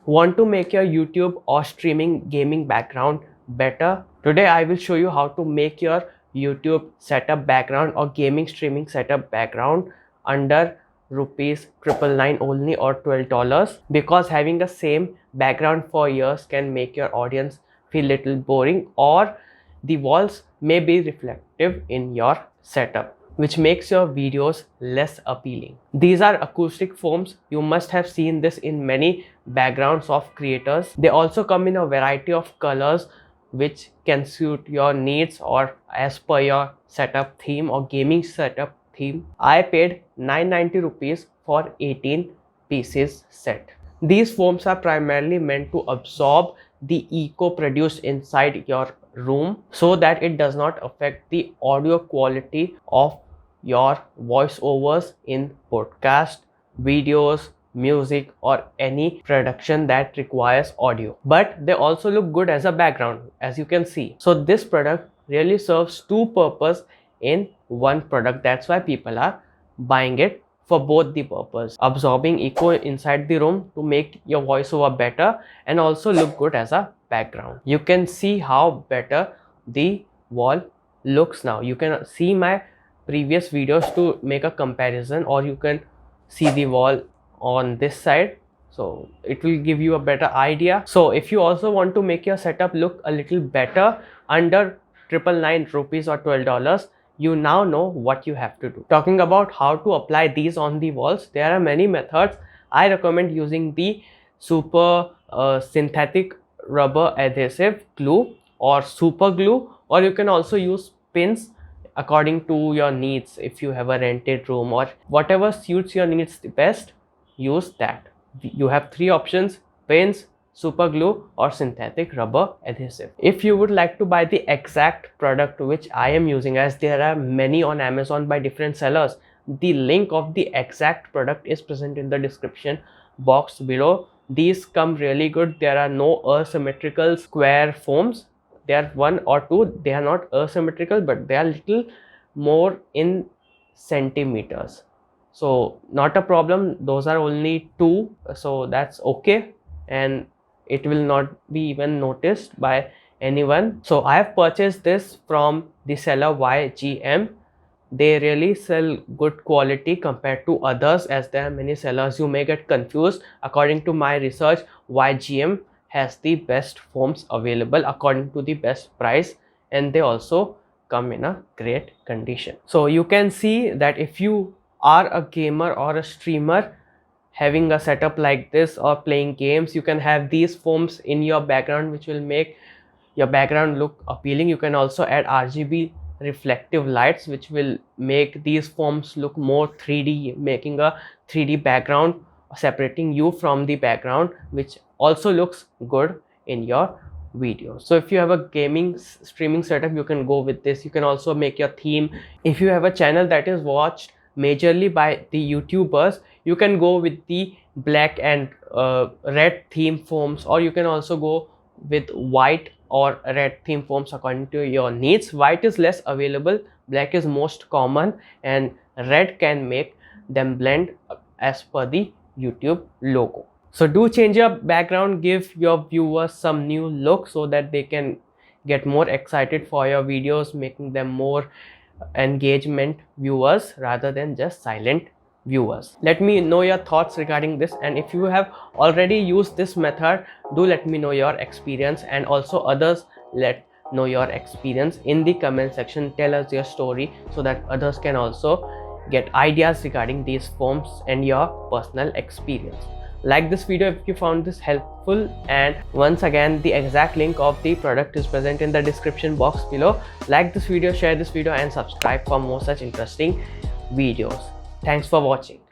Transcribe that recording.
Want to make your YouTube or streaming gaming background better? Today I will show you how to make your YouTube setup background or gaming streaming setup background under rupees 999 only or $12, because having the same background for years can make your audience feel little boring, or the walls may be reflective in your setup, which makes your videos less appealing. These are acoustic foams. You must have seen this in many backgrounds of creators. They also come in a variety of colors which can suit your needs or as per your setup theme or gaming setup theme. I paid 990 rupees for 18 pieces set. These foams are primarily meant to absorb the echo produced inside your room so that it does not affect the audio quality of your voiceovers in podcast, videos, music, or any production that requires audio. But they also look good as a background, as you can see. So this product really serves two purposes in one product. That's why people are buying it, for both the purpose: absorbing echo inside the room to make your voiceover better and also look good as a background. You can see how better the wall looks now. You can see my previous videos to make a comparison, or you can see the wall on this side, so it will give you a better idea. So if you also want to make your setup look a little better under 999 rupees or $12, you now know what you have to do. Talking about how to apply these on the walls, there are many methods. I recommend using the super synthetic rubber adhesive glue or super glue, or you can also use pins according to your needs. If you have a rented room or whatever suits your needs the best, use that. You have three options: pins, super glue, or synthetic rubber adhesive. If you would like to buy the exact product which I am using, as there are many on Amazon by different sellers, the link of the exact product is present in the description box below. These come really good. There are no asymmetrical square foams. There are one or two, they are not asymmetrical, but they are little more in centimeters, so not a problem. Those are only two, so that's okay, and it will not be even noticed by anyone. So I have purchased this from the seller YGM. They really sell good quality compared to others, as there are many sellers. You may get confused. According to my research, YGM has the best foams available according to the best price, and they also come in a great condition. So you can see that if you are a gamer or a streamer having a setup like this or playing games, you can have these foams in your background, which will make your background look appealing. You can also add RGB reflective lights, which will make these foams look more 3D, making a 3D background, separating you from the background, which also looks good in your video. So if you have a gaming streaming setup, you can go with this. You can also make your theme. If you have a channel that is watched majorly by the YouTubers, you can go with the black and red theme foams, or you can also go with white or red theme foams according to your needs. White is less available, black is most common, and red can make them blend as per the YouTube logo. So do change your background, give your viewers some new look so that they can get more excited for your videos, making them more engagement viewers rather than just silent viewers. Let me know your thoughts regarding this, and if you have already used this method, do let me know your experience, and also others let know your experience in the comment section. Tell us your story so that others can also get ideas regarding these foams and your personal experience. Like this video if you found this helpful, and once again the exact link of the product is present in the description box below. Like this video, share this video, and subscribe for more such interesting videos. Thanks for watching.